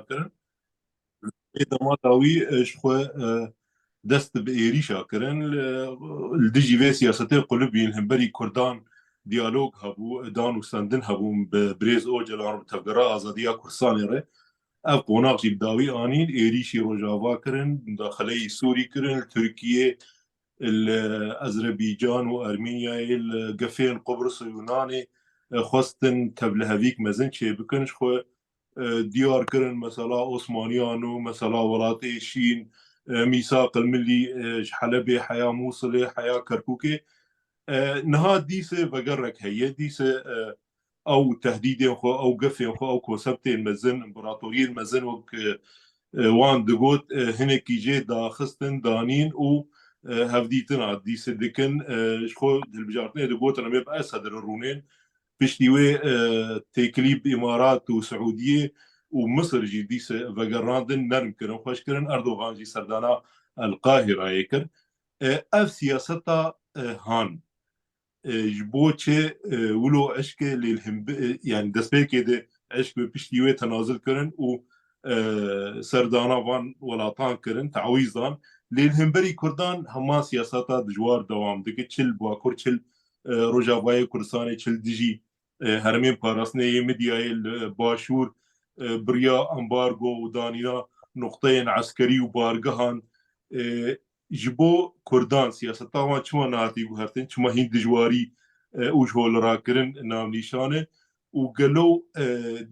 kirin dema dawî ji xwe dest bi êrîşa kirin li dijî vê siyasetê qulubîn hemberî Kurdan diyalog hebû dan û sendin hebûn bi Birêz Ocalan bi tevgera azadiya Kurdistanê re ev qonak jî bi dawî anîn êrîşî Rojava kirin daxileyî Sûrî kirin li Tirkiye li Ezerbaycan û Ermînyayê li gefên Qubrus û Yunanê xwestin tevlihevîk mezin çêbikin ji xwe diyar kirin mesela Osmaniyan û mesela welatê Şîn ميثاق الملي حلبي حياة موصلة حياة كركوكي نها ديسة بقرك هي ديسة او تهديدين خو او قفين خو او كونسبتين مزن امبراطوريين مزن وك وان دقوت هنكي جي دا خستن دانين و هفديتن عديسة دكن شخو البجارتين دقوت انا ميب اسد الرونين بشتيوي تكليب امارات وسعودية ومصر جي ديسة فقراندن نرم كرن خوش كرن اردوغان جي سردانا القاهرة يكر اف سياستا هان جبوچه ولو اشك للهم يعني دسبيك ده اشك بشتيوي تنازل كرن و سردانا وان ولاتان كرن تعويضان للهمبري كردان هما سياساتا دجوار دوام دكي تشل باكور تشل روجاواي كردستاني تشل دجي هرمين باراسنه يمدياي باشور بريا امبارغو ودانينا نقطين عسكري وبارغهان جبو كردان سياستا وان چما ناتي گوهرتن چما هين دجواري وجهول راكرن نام نشانه وقالوا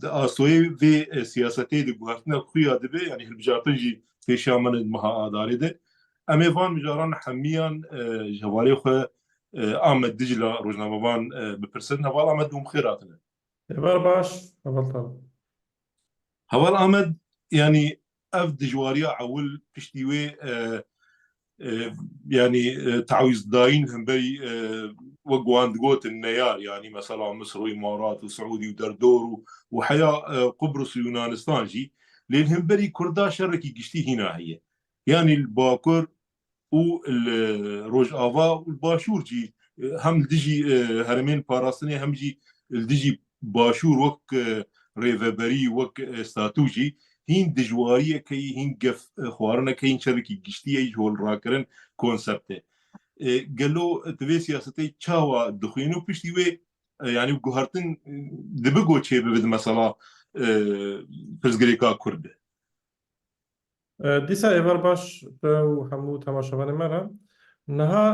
اسوي في سياستي دي گوهرتنا خويا دبي يعني البجاتنجي في شامن مها اداري ده امي فان مجاران حميان جواري خو احمد دجله روجنامبان ببرسن هوال احمد ومخيراتنا يبقى باش تفضل. هوال احمد يعني اف دجواريا عول بشتيوي يعني تعويض داين هم بي وقوان دقوت النيار يعني مثلا مصر وإمارات وسعودي ودردور وحياة قبرص ويونانستان جي لأن هم بري كردا شركي قشتي هنا هي يعني الباكر والروج آفا والباشور جي هم دجي هرمين باراسني هم جي الدجي باشور وك ريفبري وك استاتوجي هين دجواريه كي هين قف خوارنا كي شركي قشتي هول راكرن كونسبت قالوا تبي سياستي تشاوا دخينو بيشتي وي يعني قهرتن دبقو تشي ببد مثلا فزقريكا كرد دیسا ایوار باش تو همو تماشاوان مرا نها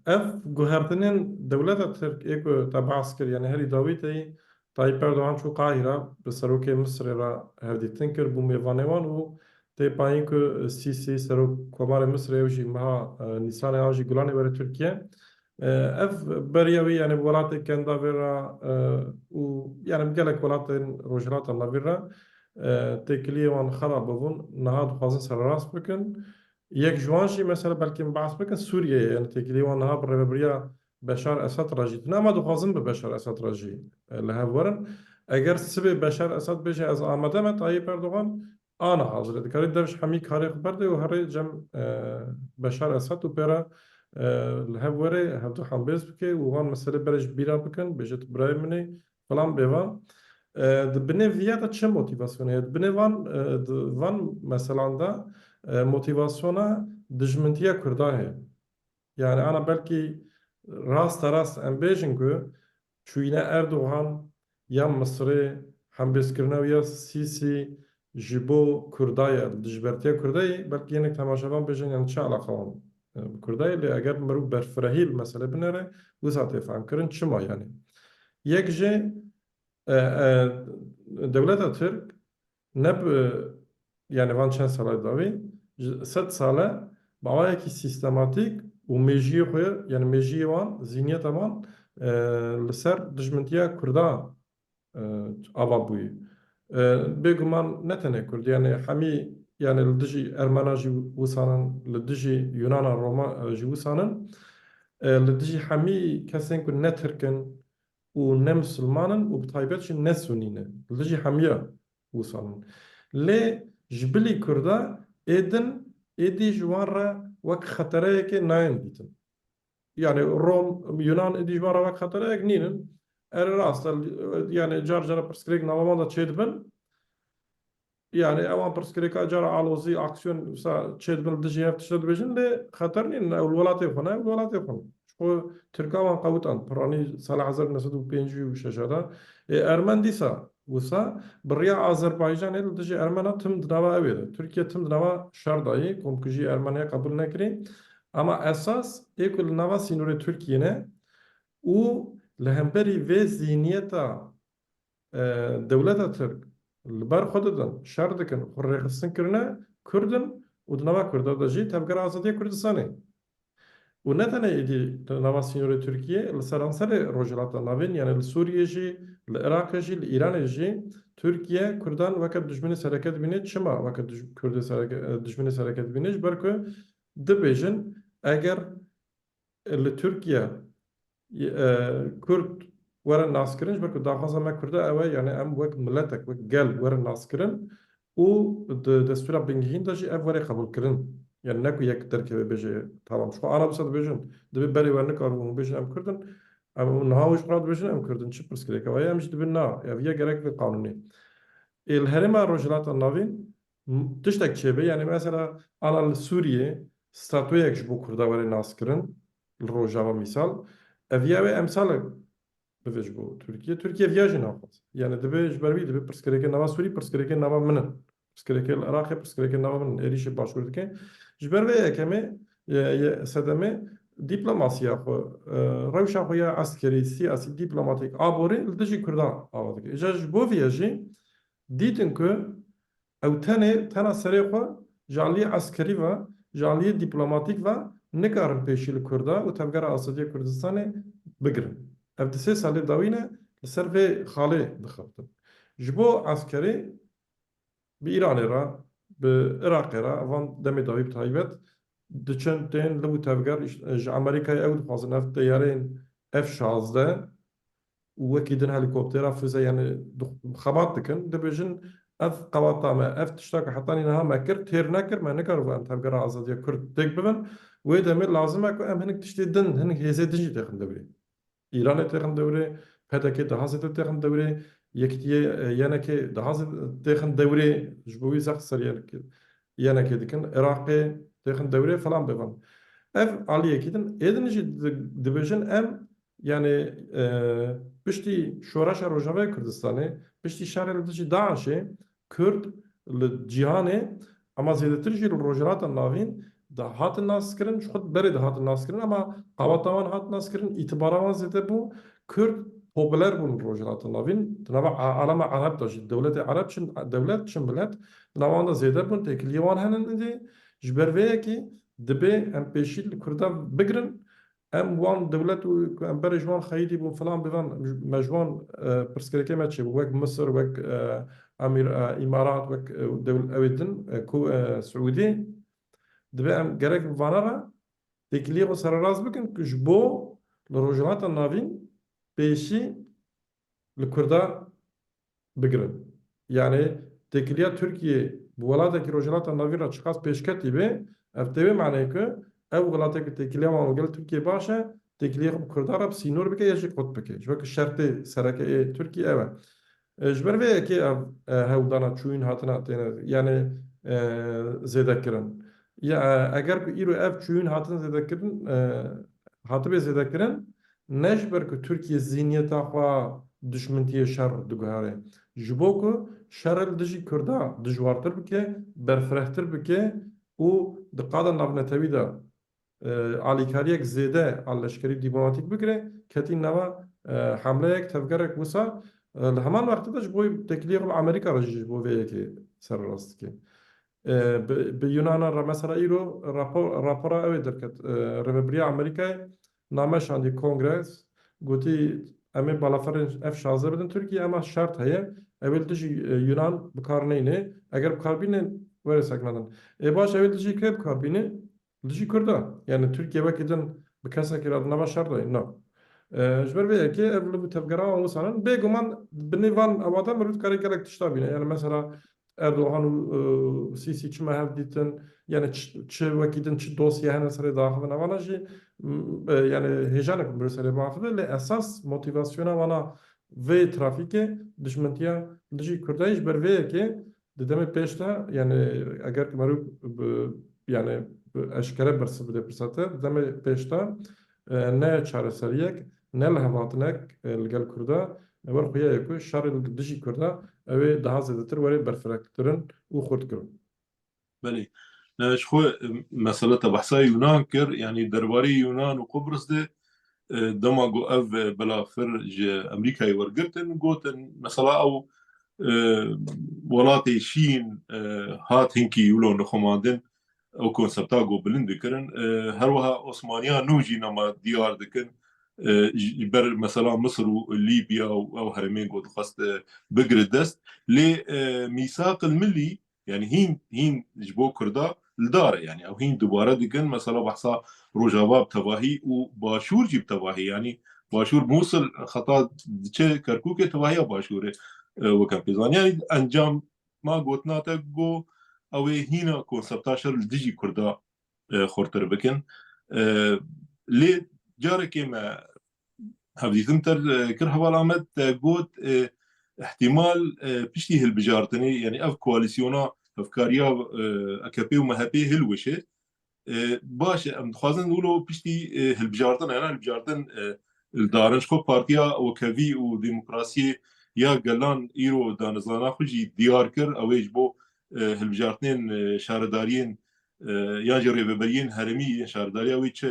اف گوهردنین دولت ترک ایکو تبعث کر يعني هلی داویتی طيب اردوغان شو قاهرة بسروك مصر را هفدي تنكر بو ميفانيوان و تي باين كو سيسي سروك كمال مصر يوجي مها نيسان ياجي جولاني بري تركيا اف بريوي يعني بولاتي كندا فيرا و يعني بقالك ولاتي روجرات الله فيرا تكلي وان خراب بون نهاد خوازن سر راس بكن يك جوانشي مثلا بلكي مبعث بكن سوريا يعني تكلي وان نهاد بريبريا بشار اسد راجي نما دخوازن ببشار اسد راجي لها ورن اگر سبب بشار اسد بيجي از آمده ما طيب اردوغان انا حاضر دكاري درش حمي كاري خبرده وهري جم بشار اسد و بيرا لها وري هفدو حنبيز بكي وان مسألة برش بيرا بكن بيجت براي مني فلان بيوان دبنه ویاتا چه موتیواسیونه دبنه وان مثلا دا موتیواسیونه دجمنتیا کرداه yani ana belki rast em bêjin ku çûyîne Erdogan ya Misrê hembêzkirina ya Sîsî ji bo Kurdaya dijbertiya Kurdayê belkî hinek temaşevan bêjin yani çi alaqa wan bi Kurdayê lê eger mirov berfirehî mesele binêre wisa tê fehm çima yani yek jê devleta Türk neb yani van çend sala davî sed sale باوایەکی سیستەماتیک و مێژیە خۆی یعنی مێژیەوان زیینەتەمان لەسەر دژمنتیا کووردا ئاوا بووی بێگومان نەتەنێ کورد یعنی هەمی یعنی لە دژی ئەرمەنا ژی وسانن لە دژی یونانە ڕۆما ژی وسانن لە دژی هەمی کەسێن کو نەترکن و نەمسلمانن و بتایبەت ژی نەسونینە لە دژی هەمیە وسانن لێ ji bilî Kurda êdin êdî ji wan re wek xetereyekê nayên dîtin yani Rom Yunan êdî ji wan re wek xetereyek nînin rast yani car cara pirsgirêk navaman da çê dibin يعني اوان برسكريكا جرى علوزي اكسيون سا تشيد بن دجي تشد بجن لي خطرني الولات يخون الولات يخون شو تركا وان قوتان براني سال 1905 وشجره ارمن ديسا وسا بريا اذربيجان دجي ارمنا تم دنوا اويد تركيا تم دنوا شرداي كون كجي ارمنيا قبول نكري اما اساس ايكل نوا سينوري تركيا نه و لهمبري في زينيتا دولت ترک لبر خوددن شر دکن خوري خستن کرنه کردن و دنوا کرده دجی تبگر آزادی کردستانه و نه تنه ایدی نوا سینور ترکیه لسرانسر روجلات ناوین یعنی لسوریه جی لعراق جی لإيران جی ترکیه کردان وقت دشمن سرکت بینه چما وقت کرد دشمن سرکت بینه برکو دبیجن اگر لترکیه كرد ورا ناسكرنج بركو داخل ما كردا أوي يعني أم وك ملتك وك جال ورا ناسكرن و دستورا بنجين داجي أف ورا قبول كرن يعني نكو يك تركيبه بيجي طبعا شو أنا بس بيجن دبي بالي ورنك أروم بيجن أم كردن أم نهاوش قراد بيجن أم كردن شو بس كذا كوايا مش دبنا يعني فيها جرك في القانوني الهرم الرجلات النافين تشتك شيء يعني مثلا على السورية ستاتويك جبو كردا ورا ناسكرن الروجاوا مثال أفيا أمثال بفيج بو تركيا فياجي ناخذ يعني دبي جبربي دبي برسكريكي نوا سوري برسكريكي نوا منن برسكريكي العراقي برسكريكي نوا من اريش باشور دكي جبربي كمي يا سدمي دبلوماسيا خو روشا خويا عسكري سياسي دبلوماتيك ابوري لدجي كردان اوادك اجاج بو فياجي ديتن كو او تنا سريخو جالي عسكري و جالي دبلوماتيك و نكارن بيشي الكردا و تبقر اسادية كردستاني بقرن اف دسي سالي داوينه لسر في خالي دخلتن جبو عسكري بإيران را بعراق را وان دمي داوي بتايبت دچن تين لبو تبقر امريكا او دخوازن اف ديارين اف 16 وكيدن هليكوبتر فيزا يعني خبات دكن دبجن اف قواطع ما اف تشتاك حطاني نها ما كر تير نكر ما نكر وان تبقر ازادية كرد ديك ببن ويدمر لازم اكو ام هنك تشتي دن هنك هيزي دنجي تخن دبري ایران تخن دوره پدکی ده هزت تخن دوره یکتیه یعنی که ده هزت تخن دوره جبوی زخ سر یعنی که دکن عراق تخن دوره فلان بفهم اف علیه کدن ایدنجی دیویژن ام yani pişti şoraşa Rojava Kürdistan'ı pişti şarjı Daiş'e Kürt li cihanê ama zêdetir jî li rojhilata navîn da hatin naskirin ji xwe berê de hatin naskirin ama qawata wan hat naskirin îtibara wan zêde bû Kürt popüler bûn li rojhilata navîn di nava alama Arab da jî dewletê Arab çin dewlet çin millet di navan da zêde bûn têkiliyê wan henin dî ji ber vê yekê dibe em pêşî li Kurdan bigirin ام وان دولت و ام بر جوان خیلی بو فلان بفن مجوان پرسکرکی ما چه وک مصر وک امیر امارات وک دول اویدن کو سعودی دبی ام گرک وانرا تکلیه و سر راز بکن کش بو لروجات النافین پیشی لکردا بگرن یعنی تکلیه ترکیه بولاده کی روجات النافین را چخاص پیشکتی به افتوی معنی که ev welateke têkiliya wan gel Tirkiye baş e têkiliya xwe bi Kurdan re bi sînor bike ya jî qut bike ji bo ku şertê serekeyê Tirkiye ev e ji ber vê yekê ev hewdana çûyîn hatina têne yani zêdekirin ya eger ku îro ev çûyîn hatin zêdekirin hatibe zêdekirin ne ji ber ku Tirkiye zihniyeta xwe düşmentiye şer diguhere ji bo ku şer li dijî Kurda dijwartir bike berfirehtir bike û di qada navnetewî de alîkariyek zêde a leşkerî dîplomatîk bigire ketîn nava hemleyek tevgerek wisa li heman wextê de ji bo tekliyê xwe Amerîka re jî ji bo vê yekê serrast dike bi Yunanan re mesela îro rapora ew ê derket Rêveberiya Amerîkayê name şandî Kongres gotî em ê balaferên F-16 bidin Tirkiye ama şert heye ew ê li dijî Yunan bikarineyne eger bikarbîne were sekmedin baş ew ê li dijî kê bikarbîne Dijî Kurda yani Türkiye vekidin bi kesekî re nava şer dayîn na ji ber vê yekê ev li bi tevgera wan wisanin bêguman bi nêvan ewada mirov karê gelek tişta bîne yani mesela Erdoğan û Sîsî çima hev dîtin yani çi wekî çi dosye hene serê daxivin evana jî yani hêjanek bir serê biaxive lê esas motivasyona wana vê trafîkê dijmentiya dijî Kurdayê ji ber vê yekê ددم پیشتا یعنی اگر که مرو یعنی اشکره برس بده پرسته ددم پیشتا نه چاره سریک نه لحظاتنک لگل کرده ور خویا یکو شر دجی کرده اوی ده زیادتر وری برفرکترن و خورد کرد. بله شخو مسألة بحثا يونان كر يعني درباري يونان وقبرص ده دما جو اف بلا فرج امريكا يورقرتن قوتن مثلا او ولاتي شين هات هنكي يولو نخمادن او كونسبتا جو بلند كرن هروها عثمانيا نوجي نما ديار دكن بر مثلا مصر وليبيا او هرمين قد خاص بقر الدست لميثاق الملي يعني هين جبو كردا الدار يعني او هين دوباره دكن مثلا بحصا روجافا بتواهي وباشور جيب تواهي يعني باشور موصل خطا كركوك تواهي باشور وكان بيزان يعني انجام ما قوتنا تقو او هنا كونسبتا شر الدجي كردا خورتر بكن لي جارك ما هبديتم تر كره بالامد قوت احتمال بشتي هالبجارتني يعني اف كواليسيونا افكاريا اكابي ومهابي هلوشه باش ام خوازن نقولوا بشتي هالبجارتن انا البجارتن الدارنش خو بارتيا وكافي وديمقراسي يا قلان ايرو دانزانا خوجي ديار كر او يجبو هالبجارتنين شارداريين يا جري ببرين هرمي شارداريا ويتش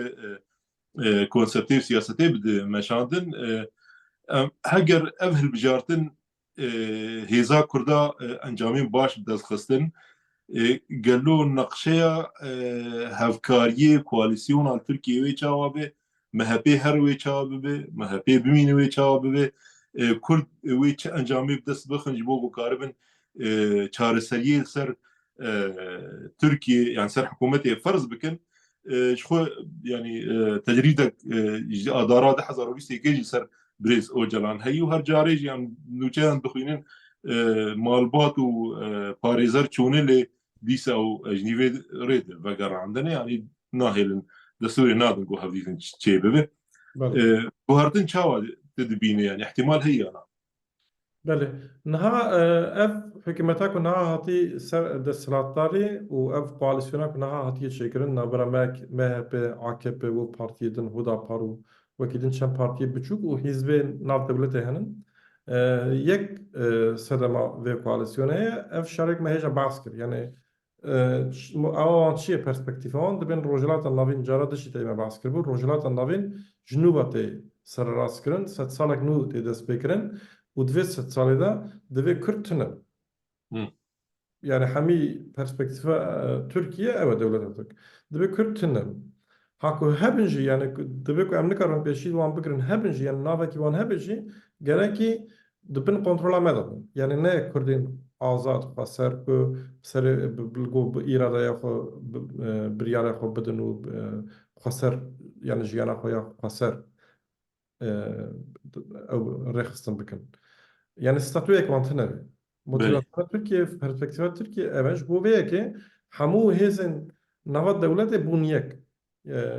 كونسبتيف سياستي بد مشاندن هجر اف هالبجارتن هيزا كردا انجامين باش بدز خستن قالوا نقشة هفكارية كواليسيون تركيا ويتشاوبه مهبي هر ويتشاوبه مهبي بمين ويتشاوبه كرد ويتش انجامي بدس بخنج بوغو كاربن چارەسەریە سەر تركيا يعني سەر حكومتي فرض بكن شخو يعني تجريدك ادارات حزر ويستي كيجي سر بريز اوجلان هي وهر جاريج يعني نوچان بخوينن مالبات و باريزر چونه لي ديسا او جنيفي ريد وقر عندنا يعني ناهل دستوري نادن جو هافيزن تشيبه بوهرتن چاوا تدبينه يعني احتمال هي انا بله نها اف حکومتا کو نها هاتی سر دستلاتداری و اف کواليسيونا کو نها هاتی شکرن نبرا MHP AKP و partiyedin Huda Paru وكيدن شان partiye بچوك و حزب ناف دولت هنن یک سدما و کواليسيونا اف شارك مهجا باسكر يعني او چیه پرسپکتیفان دبن روجلات النوین جارا دشی تیمه باسكر بو روجلات النوین جنوباتی سر راست کرن ست سالک نو تی دست بکرن و دوی ست سالی دا دوی کرد تنه يعني حمي perspektife Türkiye evet devlet olarak. Debe Kürt'ünüm. Haku hepinci yani debe ku emni karın peşi wan bikrin hepinci yani nava ki wan hepinci gerek ki dibin kontrola medabın. Yani ne Kürt'ün azad xaser ku ser bilgo bu irada ya xo bir yara xo bedin u xaser yani jiyana xo ya xaser ew rexistin bikin. Yani statüyek vantine be. بله Motivasyona Türkiye, perspektifa Türkiye evet bu ve ki hamu hezin nava devlete bunyek.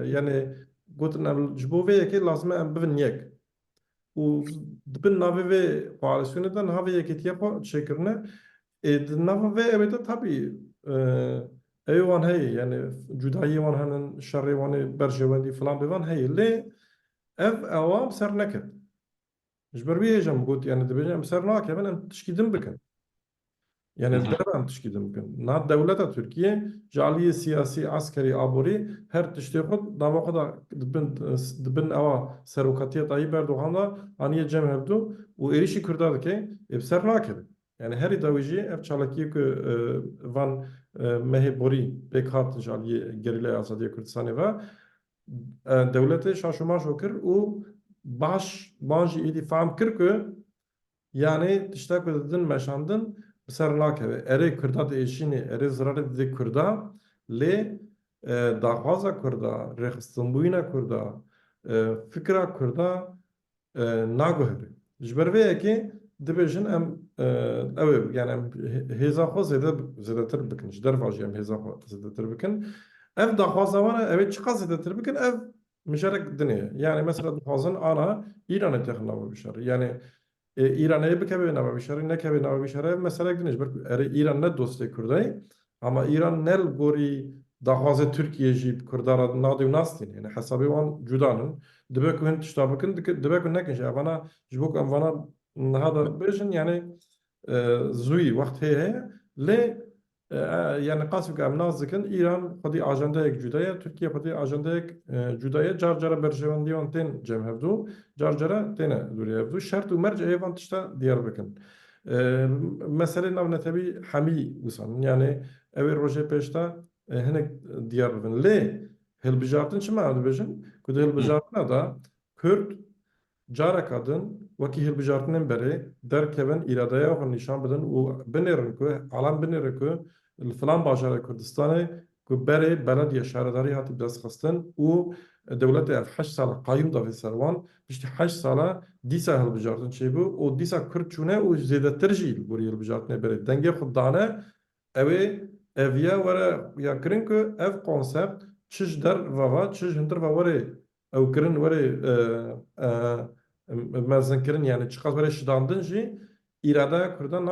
Yani gotin bu ve ki lazım em bivin yek. U dibin nave ve koalisyondan have yek tiya çekirne. Nava ve evet tabii eyvan hey yani cudayı van hanin şerri van berjevendi falan bivan hey le ev avam ser neket. جبر بيه جم قلت يعني دبي مسرناك يا بنا تشكيدن بكن يعني الدرب تشكيدن بكن نات دولة تركيا جالية سياسي عسكري عبوري هر تشتغل دعوة قدا دبن أوا سروكاتية طيب بردوغان دا أني جم هبدو وإيريشي كردا دكي بسرناك يعني هر دويجي أف چالكي ك وان مه بوري بكات جالية جريلة آزادية كردستاني و دولة شاشوما شوكر و باش بانجی ایدی فهم کرد که یعنی تشتاق بدن مشاندن بسر ناکه اره کردا دیشینی اره زرار دی کردا لی داخوازا کردا رخصتنبوینا کردا فکرا کردا ناگوهره جبروه که دبیجن ام او يعني ام هزا خو زده تر بکن جدر فاجی ام هزا خو زده تر بکن اف داخوازا وانا evet çıka زده تر بکن اف مشارك الدنيا يعني مثلا حازن انا ايران تخنا بشار يعني İran'a bikebe nava bişare ne kebe nava bişare mesela gidiniz bak İran ne dostu Kurdayı ama İran nel gori dahvaze Türkiye jib Kurdara nadı nastin yani hesabı wan cudanın dibe kun tiştabıkın dibe kun nekin şey bana jibuk bana hada bejin yani زوی وقت هی لی یعنی قاسم که امناز دکن ایران خودی آجنده یک جدایه ترکیه خودی آجنده یک جدایه جار جاره برجواندی آن تین جمع هفدو جار جاره تین دوری هفدو شرط و مرج ایوان تشتا دیار بکن مثلا نام نتبی حمی وسان یعنی اوی روژه پیشتا هنک دیار بکن لی هل بجارتن چه معنی بجن کده هل بجارتن دا کرد Cara kadın vaki hilbijartının beri derkevin iradeye ve nişan bedin u binirin ku alam binirin ku falan bajara Kurdistan'ı ku beri belediye şehredari hatip dest xistin u devleti ev 8 sala qayyum da servan işte 8 sala disa hilbijartın şey bu o disa Kürt çune u zêdetir jî bu hilbijartını beri denge xuddane evi eviye were ya kirin ku ev konsept çiş der vava çiş hindir va were ew kirin were مزنکرین یعنی چقدر برای شداندن جی اراده کردان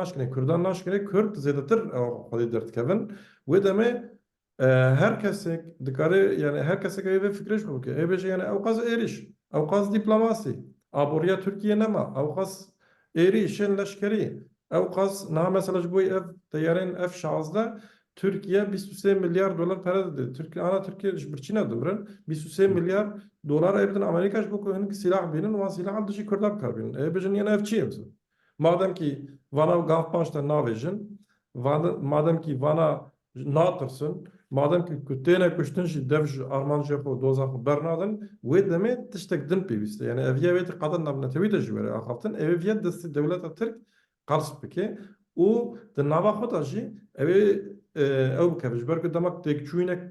ناشکنه کرد زیادتر خودی درد کردن و دمه هر کسی دکاره یعنی هر کسی که به فکرش بکنه ای بشه یعنی اوقاز ایریش اوقاز دیپلماسی آبوریا ترکیه نما اوقاز ایریشن لشکری اوقاز نه مثلا جبوی اف تیارین اف 16 Türkiye 23 milyar dolar para dedi. Türkiye birçine dömürün 23 milyar dolar evden Amerika bu koyun ki silah binin ve silah dışı kurdar karbinin. Bejin yine evçiyim. Madem ki vana gafpançta navejin, madem ki vana natırsın, madem ki kutene kuştun şi devj Armanca po dozak bernadın ve demet tiştek din piviste. Yani eviye ve kadın nabne tevi de jüvere ahaftin eviye desti devlet Türk qarş peki o de nava xodaji evi ev bikeviş berku demek tek çuynek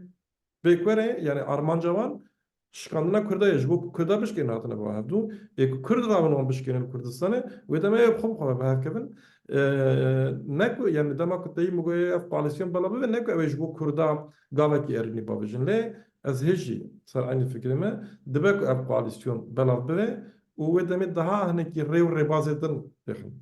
bekvere yani Armancavan şikandına Kurdayız. Bu Kurda bişkenin hatına bu hafdu. Kurd ravan bişkenin Kurdistan'ı ve deme ev xom xom hafkevin. Neko yani demek ki mugoye ev koalisyon balabi ve neko ev bu Kurda gavaki erini babijin le az heji sar aynı fikrime debek ev koalisyon balabi ve deme daha hani ki rev rebazetin yakın.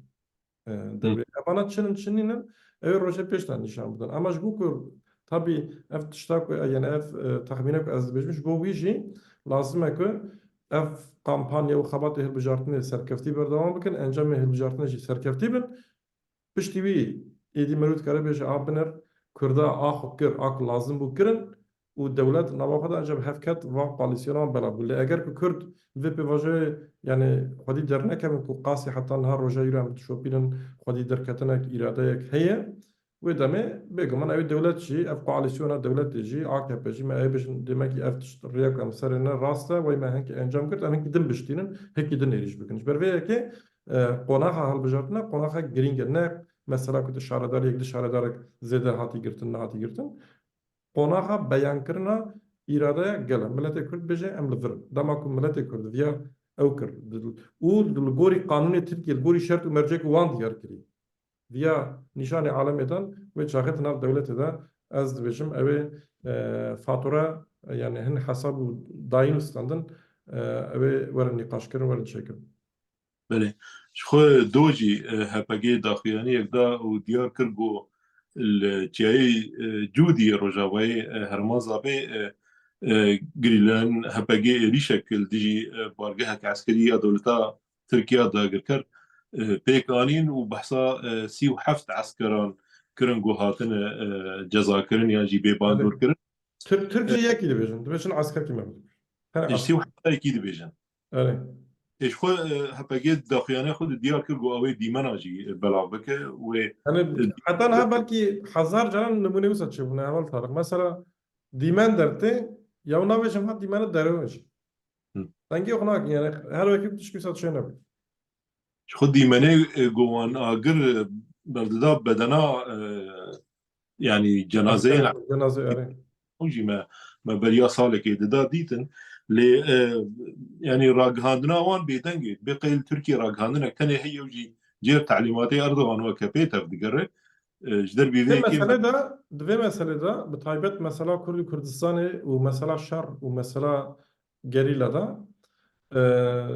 Devre. Bana çinin ev roje peşten nişan budan. Ama bu kur tabi ev tiştak yani ev tahmine az bejmiş bu viji lazım ki ev kampanya ve xabat hilbijartını serkefti berdevam bikin encam hilbijartını serkefti bin piştivi edi merut kare beş abner kurda ah kir ak lazım bu kirin و devlet navafada encam hevket ve koalisyona bela bulle eğer ki Kürt ve pevaje yani xwedî dernekevin ku qasî heta niha roja îran bitişopînin xwedî derketinek îradeyek heye wê demê bêguman ew devlet jî ev koalisyona devletê jî AKP jî me ew bêjin demek ki ev rêyek em serê ne rast e wey me hinkî encam kirt em hinkî din biştînin hekî din êrîş bikin ji ber vê yekê qonaxa hilbijartina qonaxa girîng e ne mesela ku tu şaredariyek di şaredarek zêde hatî girtin nehatî girtin قوناغا بیان کرنا اراده گله ملت کرد بجه ام لفر دما کو ملت کرد ویا او کرد او دلگوری قانون ترکیه الگوری شرط و مرجع وان دیار کری ویا نشان عالمدان و چاخت ناف دولت دا از بجم اوی فاتوره yani هن حساب داين استندن اوی ورن نقاش کرن ورن شکر بله شخو دوجی هپگی داخیانی یک دا و دیار کرگو الجاي جودي رجاوي هرمزا بي جريلان هباجي ريشكل ديجي بارجها كعسكرية دولتا تركيا دا قركر بيكانين وبحصا سيو حفت عسكران كرن هاتن جزا كرن يعني جي بيبان دور كرن Türkçe yeki de bejin. Dibêjin asker kime bu? سيو حتى اكيد بيجن Evet. ايش خو هباجي داخيانه خود ديار كرجو اوي ديمانا جي بلاغ بك و Yani hatta ha belki hazar canan numune mi satıyor bunu evvel tarih. Mesela dimen derdi ya ona veşim ha dimeni dermiş. Sanki okuna yani her vakit düşkü satıyor ne bu? خود دیمنه گوان آگر برددا بدنا يعني جنازين Asker cenaze yani. حوجي ما بريا صالك ددا ديتن ل يعني راجهاندنا وان بيدنجي بقيل تركي راجهاندنا كان هي وجي جير تعليماتي اردوغان وكبيتا بدقره جدر Ve بيدي كيف mesele de bu taybet mesela Kurdi Kürdistan'ı ve mesela Şar ve mesela Gerilla'da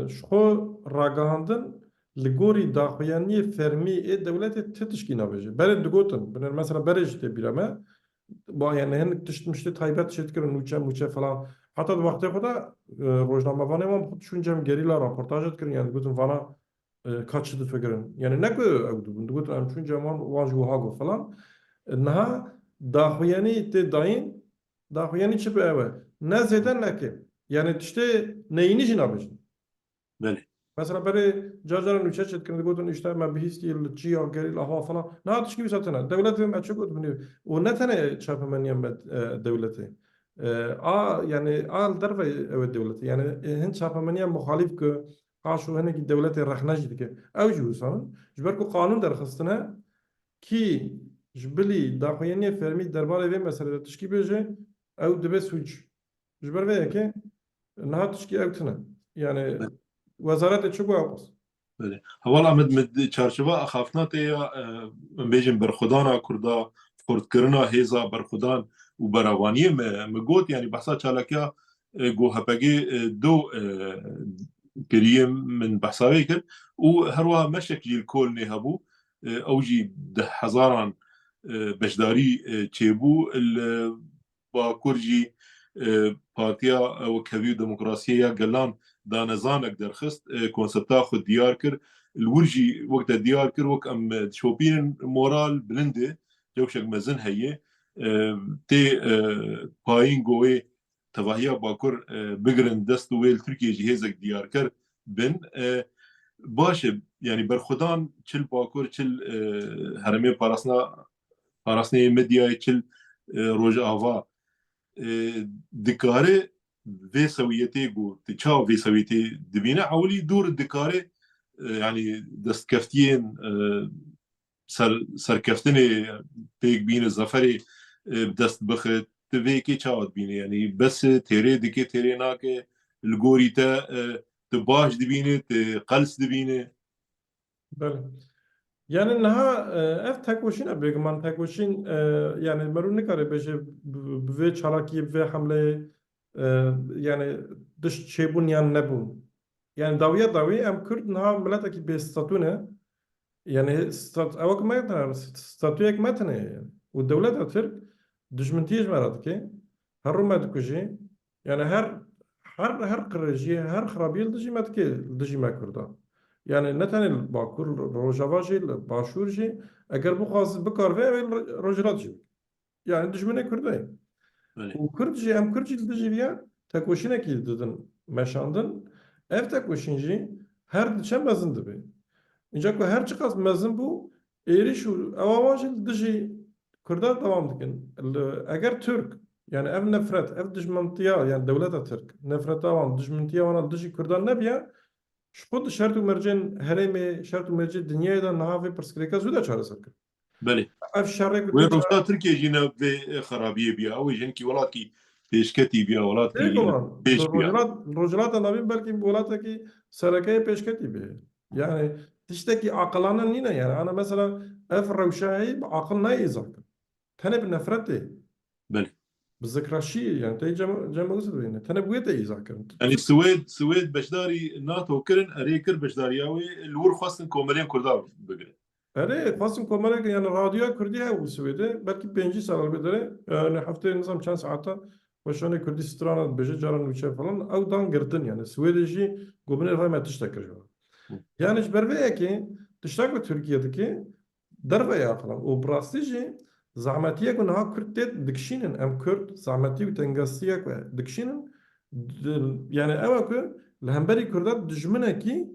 şu ragahandın لگوری داخویانی فرمی دولت تتشکی نباشه برای دگوتن بنر مثلا برش تبیرمه با یعنی هن تشت تایبت شد کردن نوچه فلان حتی وقتی خدا روزنامه وانه ما خودشون جمع گریلا راپورتاجت کردن یعنی گفتن وانا kaç yıl fekrin yani ne kadar avdu bunu am çünkü zaman vaju hago falan naha dahuyani te dayin dahuyani çipe eve ne zeden ne ki yani işte neyini jinabıcın بله mesela beri cacaran üçe çetkin godun işte ma bihisti yıl çi ya geri la falan ne atış gibi satana devletim açık od bunu o ne tane çapı men devleti a yani al darbe evet devleti yani hin çapı men muhalif ki قاشو هنا کی دولت رخنه جدی که اوجی وسان جبر کو قانون درخستنه کی جبلی داخوینی فرمی درباره و مسئله تشکی بيجي او دبه سوچ جبر ve ki نه تشکی اوتنه yani وزارت چگو اوس بله حوالا مد چارچوبه اخافنات یا بیجن برخودانا کردا فردکرنا هیزا برخودان و براوانی مگوت یعنی بحثا چالکیا گو هپگی دو کریم من بحثاوی کرد و هروا مشکلی الکل نهبو اوجی ده هزاران بشداری چیبو با کرجی پارتیا و کبیر دموکراسیه گلان دانزانك درخست كونسبتا خود ديار كر الورجي وقت ديار كر وك ام شوبين مورال بلنده جوشك مزن هي تي باين جوي تواهيا باكر بگرن دست ويل تركيا جهازك ديار كر بن باش يعني برخدان چل باكر چل هرمي پاراسنا مديا چل روج آوا دكاره في سويتي جو تشاو في سويتي دبينا عولي دور الدكاري يعني دست كفتين سر كفتني بيك بين الزفري بدست بخت تفيكي تشاو دبيني يعني بس تيري دكي تيري ناكي الجوري تا تباش دبيني تقلس دبيني بله yani naha ev tekoşin abegman tekoşin yani merun ne kare beje ve çalaki ve hamle yani dış çebun yan ne bu yani daviye davi em Kürt naha milleteki be statüne yani avak metne statüyek metne yani o devlet Türk düşmentiyiz merat ki her rumet kuji yani her kırıcı her harabil dışı metki dışı mekurda yani ne tane bakur rojava jil başur jil eğer bu kaz bikar ve rojrat jil yani düşmene kurdayım u Kürtçe em Kürtçe dışı ya tek başına ki dedin meşandın ev tek başınca her dişe mezindi be İncak her çıkas mezin bu eğri şu avamajil dışı kurda devam dikin eğer Türk yani ev nefret ev düşmantiya yani devlet Türk nefret avam düşmantiya wana dışı kurdan ne biya شپوت شرط و مرجن هرمه شرط و مرجن دنیای دا نهاوی پرسکریکا زوده چاره سکر. بله اف شرک وين روستا تركيا جينا بخرابيه بيا او جنكي ولاتكي پیشکتی بیا ولاتكي Eyvallah. پیش بیا Rojalat nabim belki bu ki serekeye peşketi bir. Yani dişteki akılanan yine yani. Ana mesela ef revşahi akıl ne izah. Tene bir nefret değil. بله Bizzikraşi yani. Tey cema gusur beyne. Tene bu yete izah kırın. يعني السويد بشداري ناتو كرن اريكر بشدارياوي الور خاصن كومالين كرداو بقري Ere fasım komarek yani radyoya Kürdiye bu Suudi belki 5 sene bedere yani haftaya nizam çan saata başına Kürdistan'a beje caran uçar falan avdan girdin yani Suudici gobine fayma tiştekir. Yani iş berveye ki tiştek ve Türkiye'deki derveye falan o brastici zahmetiye gün ha Kürt'te dikşinin em Kürt zahmeti ve tengasiye ve dikşinin yani evakı lehemberi Kürt'e düşmene ki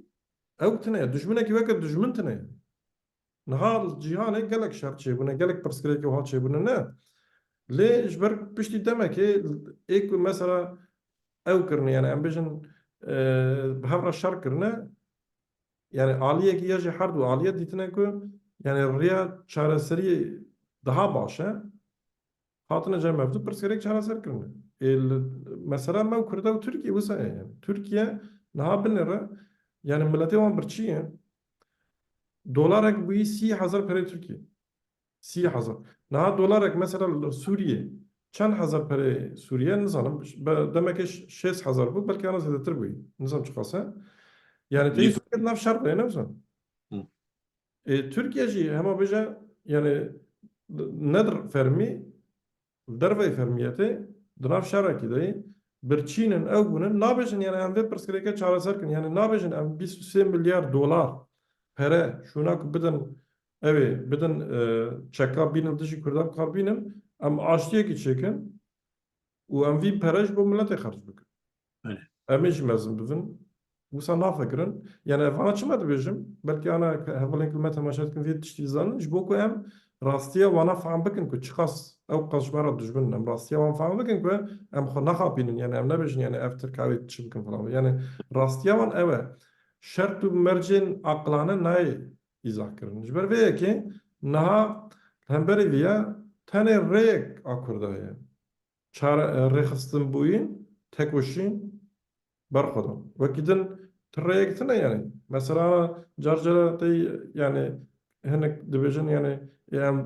evktine düşmene ki vekil düşmüntine نهار جیهان گلک شرط چه بونه گلک پرسکری که وها چه بونه نه لیش بر پشتی دمه که ایک مثلا او کرنه yani ام بیشن به هر شر کرنه yani aliye ki yaji hardu aliye ditine ku yani riya çareseri daha başa hatına cem mevzu pırskerek çareser kirne mesela ben kurda Türkiye bu sene yani Türkiye ne yapınır yani milleti van birçiye dolar bu 30,000 para Türkiye 30,000 ne dolar mesela Suriye çend hazar para Suriye nizanım demek ki 6,000 bu belki ana zedetir bu nizam çıkasa yani ليتو Türkiye naf şart ne nafsan Türkiye jî hema bêje yani nedir fermî dervey fermiyetê di nav şerekî de birçînin ew bûnin nabêjin yani em vê pirsgirêkê çareser kin yani nabêjin em 23 milyar dolar pere şûna ku bidin bidin çeka bînin dijî Kurdan kar bînin em aştiyekî çêkin û em vî pere ji bo miletê xerc bikin. يعني Em ê jî mezin bibin wisa nafikirin yani evana çima dibêjim belkî ana hevalên ku me temaşa dikin vê tiştî zanin ji bo ku em rastiya wana fehm bikin ku çi qas ew qas ji me re dijmin em rastiya wan fehm bikin ku em xwe naxapînin yani em nebêjin yani ev Tirk ew ê çi bikin falan yani rastiya wan ew e şert û mercên aqilane nayê îzah kirin ji ber vê yekê niha hemberî vê ye tenê rêyek a Kurdayê rêxistinbûyîn tekoşîn برخوردم وكيدن تريكتنا يعني مثلا جرجرة تي يعني هناك دبجن يعني ام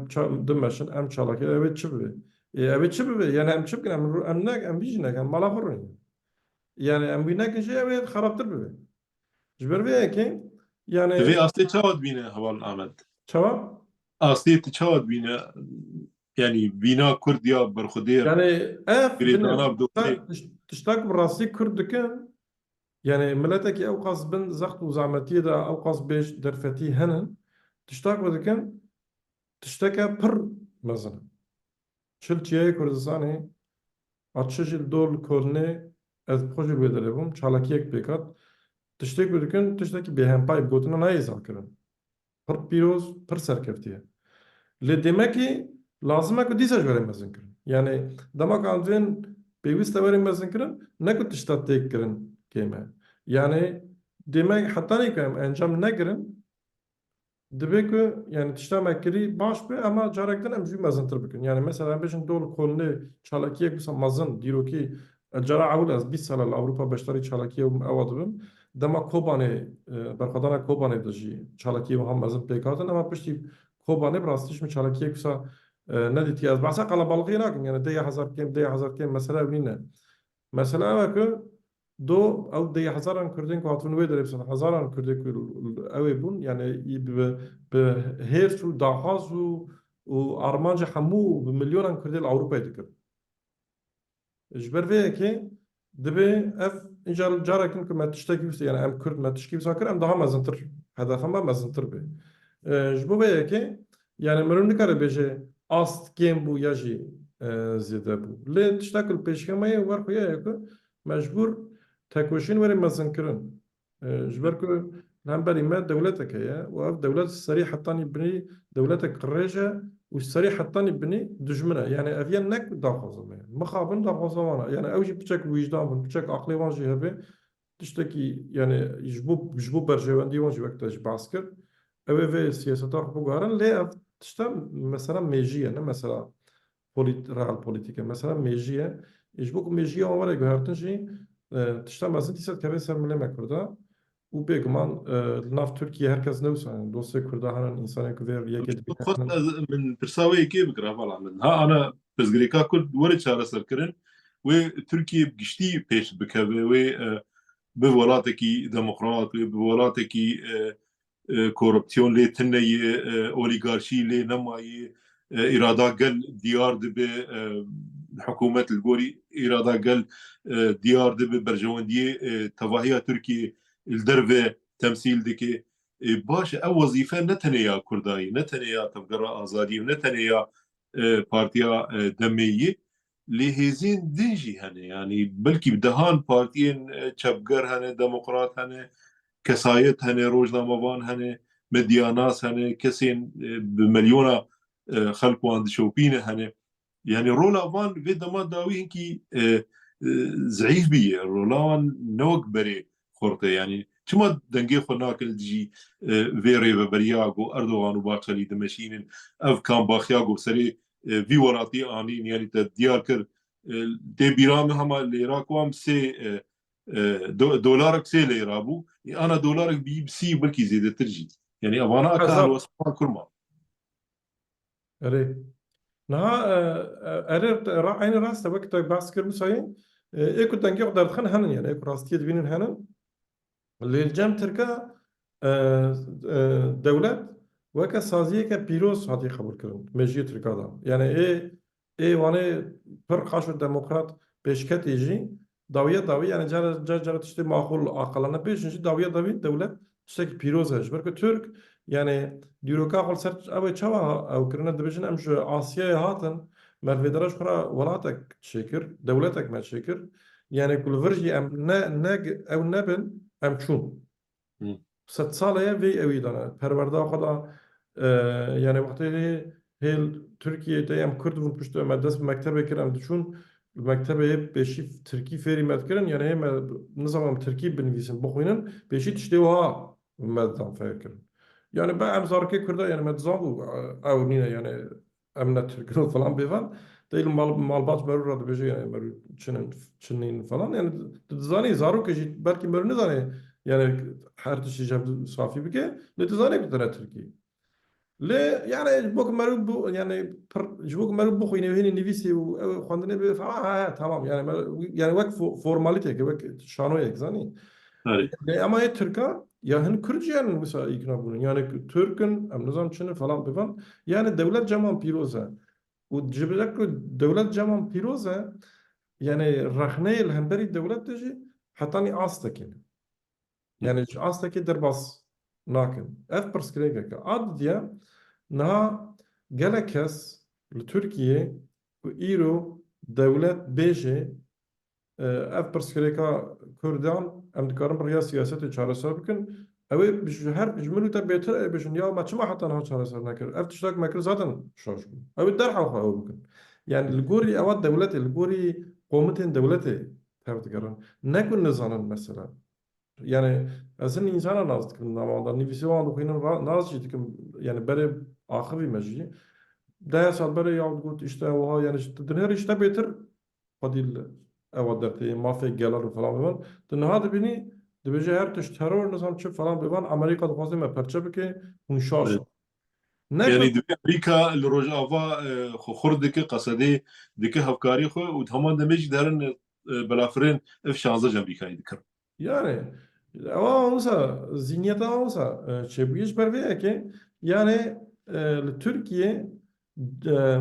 دمشن ام çalak evet çıbı evet çıbı yani em çıbı em nak em bijnek em mala horun yani em binek şey evet haraptır be jber ve ki تبي yani أصلي تشاود بينا هوال أحمد çava أصلي تشاود بينا يعني بينا كرديا برخدير yani بريدانا dine بدوخي tiştak rasti kurdikin yani ملتك او قص بن زخت وزعمتي دا او قص بيش درفتي هنن تشتاق ودكن تشتكى بر مثلا شلتيه كردستاني اتشجل دول كورني از بروجي بيدربم çalakiyek bekat tiştek ودكن tişteki behen pay gotuna nayız akırın pır piroz pır serkeftiye le demeki lazım ki disa göremezsin kirin yani demek andın peyviste veremezsin kirin ne ku tiştat tek kirin keme yani demek hatta ne kayım encam ne kirin Dibe ku yani tişta kiri baş be ama carekten em jû mezintir bikin. Yani mesela em bêjin dol kolne çalakiyek bisa mezin dîrokî cara awil ez 20 sal Avrupa beşdarî çalakiye ewa dibim. Dema Kobanê berxwedana Kobanê de jî çalakiyê ham mezin pêk hatin ama piştî Kobanê bi rastî min çalakiyek wisa nedîtiye ez behsa qelebalixiyê nakim yani 10,000 kêm 10,000 kêm mesela ew nîne. Mesela ew ku دو او دی هزاران کردین که هاتون وی داره بسن هزاران کردی که اوی بون یعنی به هرس و داخاز و آرمانج همو به میلیونان کردی اروپا دکر جبر وی که دبی اف اینجا جارا کن که ما تشتکی بس یعنی ام کرد ما تشکی بس کر ام daha مزنتر هدفم با مزنتر به جبو وی که yani مرون نکاره بیشه است گیم بو یا جی زیاده بو لی تشتکل پیشکمه ور خویه که مجبور تكوشين وري مزنكرن جبركو هم بري ما دولتك هي وأف دولة السريع حطاني بني دولتك قريجة والسريع حطاني بني دجمنة يعني أفيان نك داخوزم يعني مخابن داخوزمانا يعني أوجي بتشك وجدان بتشك عقلي وانجي هبه تشتكي يعني يجبو برجواندي وانجي وقتاش باسكر أو في سياسة بقارن ليه تشتا مثلا ميجية مثلا رال بوليتيكا مثلا ميجية يجبوك ميجية ومرة جهرتنجي tişta mezin tîsed kevin ser milê Kurda û bêguman li nav Tirkiye herkes newsa dosyê Kurda henin însanên ku vê yekê خط dibînin من برساوي كيف بكره هوال أحمد ها أنا بس غريكا كرد ورد شارة سركرن وتركيا بقشتي بيش بكبه بولاتكي ديمقراط بولاتكي korupsiyon lê tune oligarşî lê nemayê îrada gel diyar dibe hikûmet li gorî îrada gel diyar dibe berjewendiyê tevahiya Tirkiye li derve temsîl dike baş ew wezîfe ne tenê ya Kurdayî ne tenê ya tevgera azadî ne tenê ya partiya demeyî lê hêzên din jî hene yani belkî dehan partiyên çepger hene demokrat hene kesayet hene rojnamevan hene medyanas hene kesên bi milyona xelk wan dişopîne hene yani rola van vê dema dawî hinkî zeyîf bîye rola wan newek berê xorte yani çima dengê xwe nakin jî vê rêveberiya got Erdogan û Baçelî dimeşînin ev kambaxiya got serê vî welatî anîn yani te diyar kir tê bîra min hema lêrak wan sê دولارك سيلي رابو انا دولارك بسي بلكي زيادة ترجي يعني افانا اكهل Hezar واسمان كرما erê niha erê aynı rast wek te behs kir wisa ê ku dengê xwe derdixin henin yani ê ku rastiyê dibînin henin lê cem Tirka dewlet وەکە سازیەکە پیرۆز هاتی قبولکردن مێژیە ترکادا یعنی ئێ وانێ پڕ قاش و دەموکرات پێشکەتێژی داویە یعنی جارە تشتێ ماخۆڵ ئاقلانە پێشنجی داوی دەولەت تشتێکی پیرۆز هەش بەرکە تورک یعنی دیرۆکا خۆ سەر ئەوەی چاوە ئەوکردنە دەبێژن ئەم ji ئاسیایە هاتن مەرڤێدەرەش خۆرا وڵاتێک چێکرد دەولەتێک مە چێکرد یعنی کولڤرژی ئەم ئەو نەبن ئەم چوون سەد ساڵەیە vê ewî dane perwerda xwe da yani wextê hêl Tirkiyê tê em Kurd bûn piştî me dest bi mektebê kir em diçûn li mektebê pêşî Tirkî fêrî me dikirin yani hê me nizanim Tirkî binivîsin bixwînin pêşî tiştê wiha me didan fêr kirin yani be em zarokê Kurda yani me dizanbû ew nîne yani em ne Tirkin û falan bêvan değil malbat merû ra dibêje yani merû çinîn falan yani dizanî zarokê jî belkî merû nizanê yani her tiştî jeb safî bike lê tu zanî ku tu ne Tirkî lê yani ji bo ku merû yani ji bo ku merû bixwîne hênî nivîsê û ew xwendinê bê tamam yani wek formalîteke wek şanoyek zanî lê ema yê Tirka ya hin Kurd jî yan wisa îkna bûnin yani Türk'ün em nizam çin falan bivan yani dewlet ceman pîroz e û ji ber ku dewlet ceman pîroz e yani rexneyê li hemberî dewlet de jî hetanî as dikin yani ji astekê derbas nakin ev pirsgirêkeke ad diye niha gelek kes li Tirkiyê ku îro dewlet bêje ev pirsgirêka Kurdan em dikarin rêya siyasetê çareser bikin ew ê her ji min û te bêtir ê bêjin ya me çima heta niha çareser nekir ev tiştek me kir zaten şaş bû ew ê derhew xwe ew bikin yani li gorî ewa dewletê li gorî qometên dewletê tev dikirin ne ku nizanin mesela yani esin insana naz dikim namada nivîsê wan dixwînin naz jî dikim yani berê axivî me jî deh sal berê ya got işte wiha yani dinêrî işte bêtir xwedî ewa dertê mafê gelar û falan bivan tu niha dibînî dibêje her tişt teror nizam çi falan bivan Amerîka dixwaze me perçe bike hûn şaş ne يعني دبي امريكا الرجاء خور دكي قصدي دكي هفكاري خو وتهمان دمج دارن بلافرين اف شانزه امريكا يذكر yani ama olsa zihniyete olsa çebiş berveye ki yani Türkiye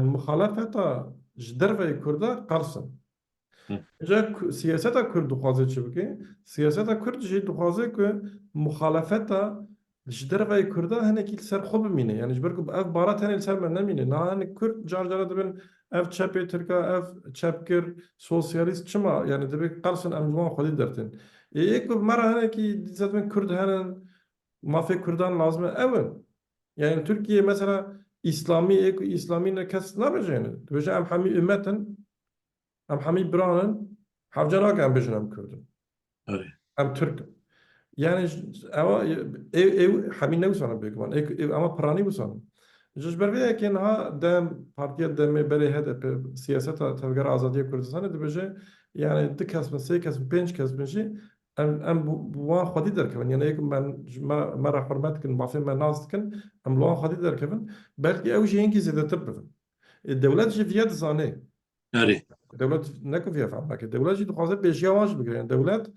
muhalefeta ji derveyê Kurda qarsin. Ji siyaseta Kurd dixwaze çi bike? Siyaseta Kurd jî dixwaze ku muhalefeta ji derveyê Kurda hinekî li ser xwe bimîne. Yani ji ber ku ev bara tenê li ser me nemîne. Niha hinek Kurd car cara dibin ev çepê Tirka, ev çepkir, sosyalîst çima yani dibe qarsin em ji wan xwedî dertin. Ek ku mera hinekî dîsa dibin Kurd herin, mafê Kurdan lazim e ewin. Yani Türkiye mesela İslami ek İslami ne kes nabêje yani. Dibêje em hemî ümmetin em hemî biranin hevce nake em bêjin em Kurdin. Em Türk'ün. Yani ewa ev hemî newsanin bêguman ama piranî wîsanin. Ji ber vê yekê niha dem partiya demê berê HDP siyaseta tevgera Azadiya Kurdistanê dibêje yani du kes bin, sê kes bin, pênc kes bin jî em wan xwedî derkevin yani ek me re hurmet dikin mafê me naz dikin em li wan xwedî derkevin belkî ew jî yekî zêdetir bibin. Dewlet jî vîya dizanê dewlet ne ku vîya fehm nake dewlet jî dixwaze pêşiya wan jî bigire yani dewlet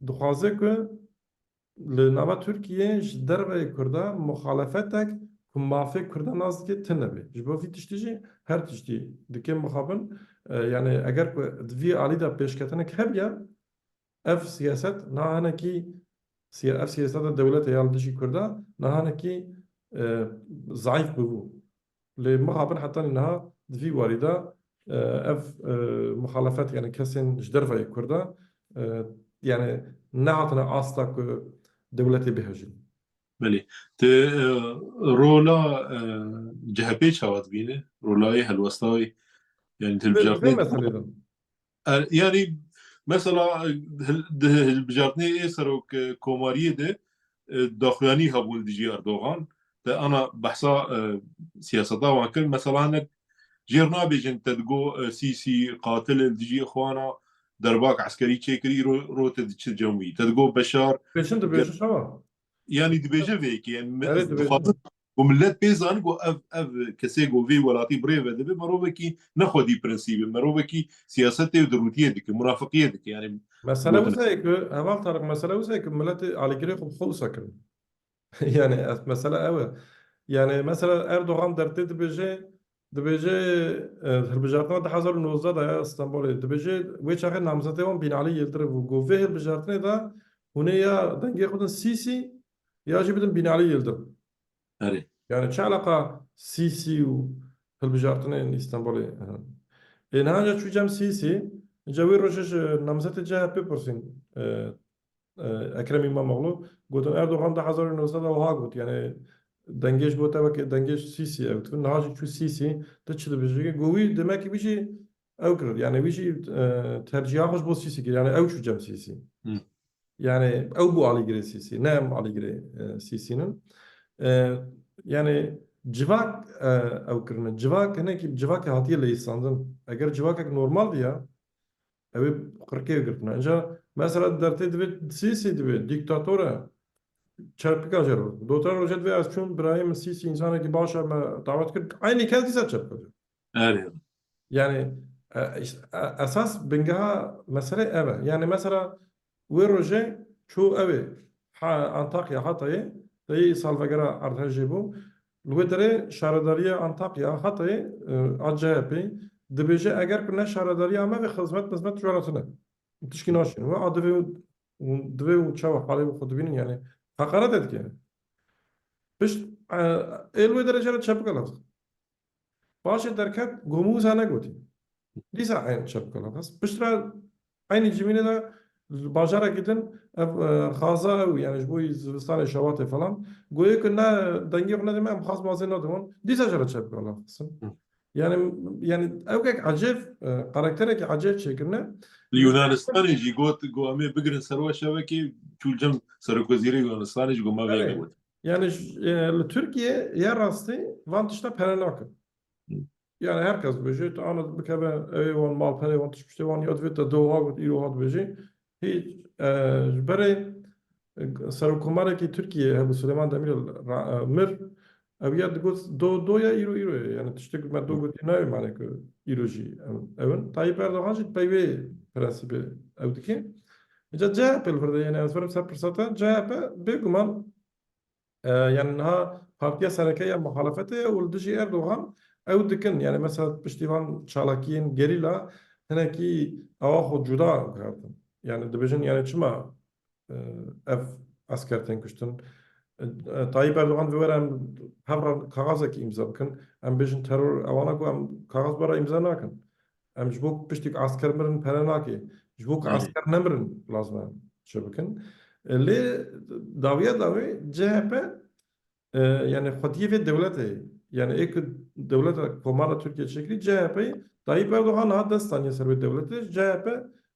dixwaze ku li nava Tirkiyê ji derveyê Kurda muxalefetek ku mafê Kurda naz dike tin nebe. Ji bo vî tiştî jî her tiştî dike mixabin yani eger ku di vî alî de pêşketinek hebiye ev siyaset niha hinekî ev siyaseta dewletê ya li dijî Kurda niha hinekî zayıf bibû. Lê mixabin hetanî niha di vî warî de ev muxalefet yani kesên ji derveyê Kurda yani nehatine asla ku dewletê bihêjin. بله ت رولا CHP çavat bine rolayı helvastayı yani Vê telbijartne meselê de. yani mesela telbijartne serok komariye de daxuyani habul dici Erdoğan te ana bahsa siyaseta wakil mesela hanek جيرنا بيجن تدقو سيسي قاتل الدجي اخوانا درباك عسكري تشيكري رو تدش جموي تدقو بشار Pêşin dibêje şewa. يعني دبيجه فيك يعني Evet dibêje. وملت بيزان جو اف كسي جو في ولاتي بريف دبي مروبكي نخدي برنسيب مروبكي سياسته ودروتيه ديك منافقيه ديك يعني Mesele wisa ku heval Tarık mesele wisa ku milletê alîgirê xwe xwe sakin. Yani mesele ew e. يعني مثلا اردوغان درتي دبيجي هالبجارتنا ده 2019 ده يا اسطنبول دبيجي ويش اخر نامزته بين علي يلترب وجوفيه البجارتنا ده هنا دنجي خدن السيسي يجي بدن بين علي يلترب أري يعني شو علاقة سيسي وهالبجارتنا اسطنبولي إن هذا شو جام سيسي جاوي روجش نامزته جا بيبرسين اکرم İmamoğlu گوتن اردوغان ده 1900 وها گوت yani دنگش بوده و که دنگش سیسی اوت کن نهاجی چو سیسی ده چه بيجي گویی demek ki bir şey ev kırır yani bir şey tercih hoş bu sisi ki yani ev şu cem sisi م. yani ev bu ali gire sisi ne em ali gire sisinin yani civak ev kırını civak ne ki civak hatiye le insanın eğer civak normal diye evi 40 girtin. Önce mesela dertte dibe Sisi dibe diktatörü çarpık ajar oldu. Doktor Rojat ve az çun Ibrahim Sisi insana ki başa davet kırk aynı kez dise çarpık. أري Yani işte, esas bengaha mesele eve. Yani mesela ve roje şu evi Antakya Hatay'ı dayı salvagara artacı bu. Lüvedere şaradariye Antakya Hatay'ı ACHP dibêje eger ku ne şaradariya me ve hizmet joratine. Tişkî naşin. Ve adı ve divê û çawa halê xwe dibînin yani. Hakaret etke. Pişt elwê derecede çepik alas. Başê derket gomûza negotî. Dîsa eyn çepik alas. Piştre aynı cimînê de bajara gidin ev xaza ew yani ji bo zivistanê şewatê falan goyê ku ne dengê xwe nedime em xas mazê nadimin dîsa jara çepik alas. Yani evkek acayip karakterek acayip şekilde اليونانستان يجي جو أمي بقرن سروا شبكي شو الجم سروا وزيري يونانستان يجي جو ما بيني evet. Yani Türkiye yer rastı vantışta perenakı. Yani herkes beji anladı bir kere eyvan mal pere vantış işte van yad vita doğa gut ilo had beji hiç bere sarı ki Türkiye bu Süleyman Demirel mir eviyat gut doya ilo yani tiştek me do gut inay mane ki iloji evin Tayyip Erdoğan jit peyve prensibi evdiki CHP الفرد يعني أسفر بسبب فرصته CHP بيجمل يعني انها partiye serekeye muhalefete ولدجي اردوغان او دكن يعني مثلا piştivan çalakiyin gerilla heneki avaho cuda kardın yani dibijin yani çima ev askerten kuştun Tayyip Erdoğan ve veren havran kağaza ki imza bakın em bijin terör avana ku em kağaz bara imza nakın em jbuk piştik asker mirin perenaki jbuk أري asker nemirin lazım şebekın li davi CHP yani Hatice devleti yani ek devlet komara Türkiye şekli CHP Tayyip Erdoğan ha destaniye servet devleti CHP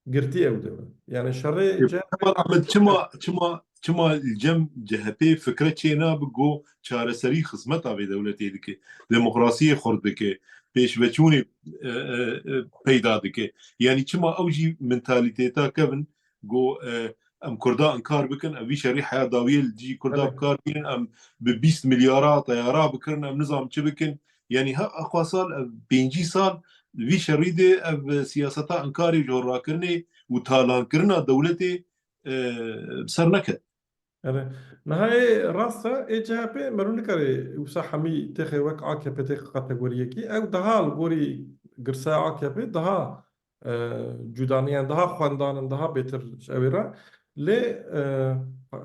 girti ev devlet. Yani şerri CHP طبعا أحمد شما الجم جهتي فكرة شينا بجو شارع سري خدمتها في دولتي ديك ديمقراطية خرد ديك بيش بتشوني بيدا ديك يعني شما أوجي منتاليتيتا كevin جو ام كردا انكار بكن ام في شريحه داويل جي كردا evet. بكار بين ام ب 20 مليارات طيارات بكرنا ام نظام شبكن يعني ها اخوا صار بينجي صار في شريده سياستا انكاري جورا كرني وتالان كرنا دولتي بسر نكد Yani nihayet rasta CHP merun kare usa hami texe vek AKP texe kategoriye ki ev daha gori girsa AKP daha cudani yani daha xwandanın daha beter evira le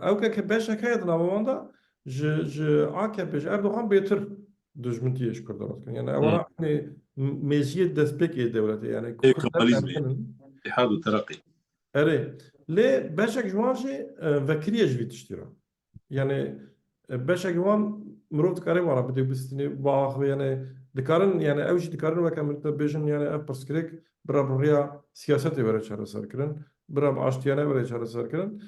ev ke beşe kayet namamanda ji AKP ji Erdoğan beter düzmüntiye iş kurdu. Yani evana hani meziyet despek devleti yani كماليزم kurdu. اتحاد وترقي Eri. Le beşek jwan jî vekiriye ji vî tiştî re. Yani beşek wan mirov dikare wara bide bistînê bax ve yani dikarin yani ew jî dikarin weke min te bêjin yani ev pirsgirêk bira rêya siyasetê were çareserkirin, bira bi aştiyane were çareserkirin.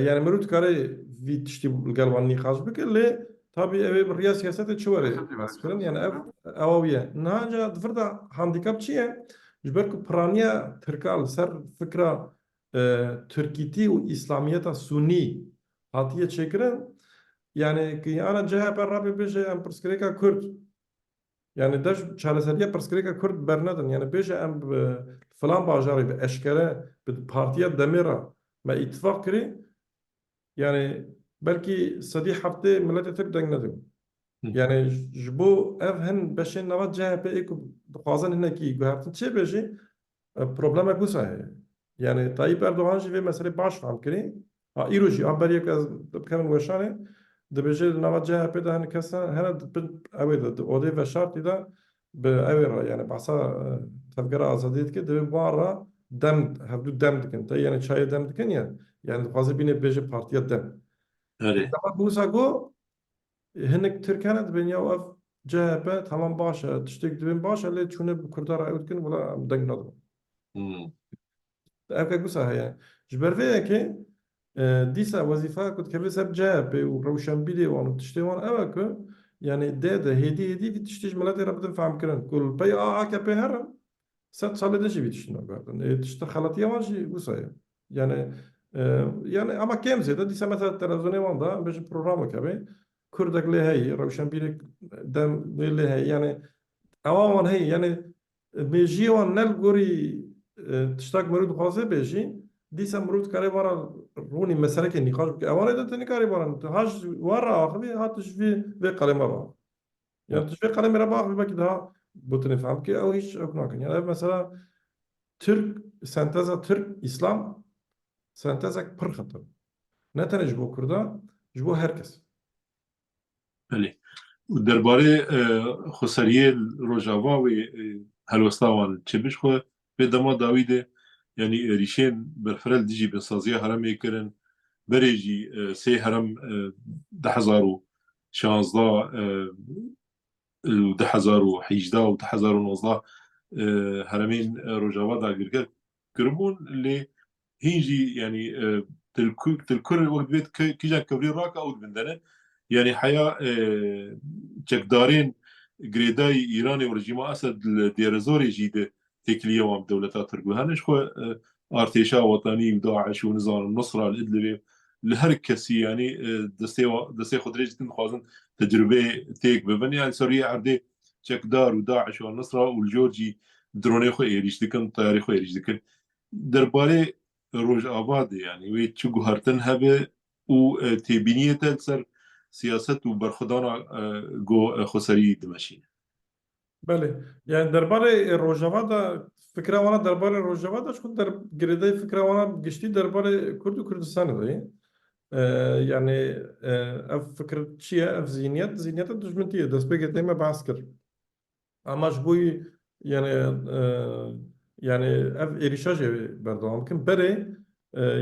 Yani mirov dikare vî tiştî li gel wan nîqas bike lê tabii ev ê bi rêya siyasetê çi were baskirin yani ew ye. Niha ca difir de handikap çi ye? Ji ber ku piraniya Tirka li ser fikra Türkîtî û İslamiyeta Sunî hatiye çêkirin yani ki ana CHP rabê bêje em pirsgirêka Kurd yani deş çareseriya pirsgirêka Kurd bernedin yani bêje em bi filan bajarê bi eşkere bi partiya Demêra me îtifak kirî yani belkî sedî heftê milletê Tirk deng nedibin. يعني جبو اف هن بشين نوات جهه بيكو دخوازن هنكي جهرتن چه بيجي بروبلم اكوسا هي يعني طيب اردوغان جي في مسألة باش فهم كري ايرو جي بريك از بكمن وشانه دبيجي نوات جهه بيدا هن كسا هنا اوي اودي وشارتي دا باوي يعني بعصا تفكر ازاديت كده بارا دم هبدو دم دكن يعني شاي دم دكن يعني دخوازي بيني بيجي بارتيات دم أري انت بوسا جو هنك تركانا دبن يوقف جابه تمام باشا تشتيك دبن باشا اللي تشونه بكردار عودكن ولا مدنگ نضرب مم. اوكا قصة هي جبر فيها كي ديسا وظيفة كنت كبير سب جابه وروشن بيدي وانو تشتي وان اوكا يعني دادا هدي في تشتيج ملاتي ربطن فهم كرن كل بي آكا بي هرم ست سال دشي بيتشتنا قاعدن تشتغل خلطية ماشي قصة يعني يعني اما كم زيادة ديسا مثلا التلفزيون وان ده بيجي بروجرام كبير كردك ليه هي روشن بيدي دم ليه هي يعني أماما هي يعني بيجي وان جوري تشتاق مرود خاصة بيجي ديسا مرود كاري برا روني مسألة النقاش بك أولا إذا تاني كاري برا هاش ورا آخر هاتش في قلم مرة يعني تشفي قلم مرة بآخر بك ده بطني فهم كي أو هيش أكنا كن يعني مثلا ترك سنتزا ترك إسلام سنتزا بر خطر نتنج بو كردا جبو هركس أري ودرباره خسریه روجاوا و هلوستاوان چه بش خو به دما داویده یعنی ریشین برفرل دیجی به سازی هرم میکرن بریجی سه هرم 10,016 و 10,018 و 10,019 هرمين روجاوا دا گرگر کربون اللي هيجي يعني تلكر وقت بيت كيجان كبري راكا او بندنه يعني حياة جكدارين جريداي إيراني ورجيما أسد ديرزوري جيدة تكلية وام دولتات تركو هنش خو ارتيشا وطني وداعش ونظام النصرة الإدلبي لهر كسي يعني دستي خدريج تنخوازن تجربة تيك ببن يعني سوريا عردي جكدار وداعش والنصرة والجورجي دروني خو إيريش دكن طياري خو إيريش دكن درباري روج آباد يعني وي تشوغو هرتن هبه و تبینیه تلسر سیاست و برخودانا گو خسری دمشین بله يعني درباره الروجافا ده فكرة وانا درباره الروجافا ده شكون در جريدة فكرة وانا قشتي درباره كرد وكردستان ده يعني اف فكرة شيء اف زينيات دجمنتية دست بيجي دايما بعسكر اما جبوي يعني يعني اف اريشاجي برضه ممكن بري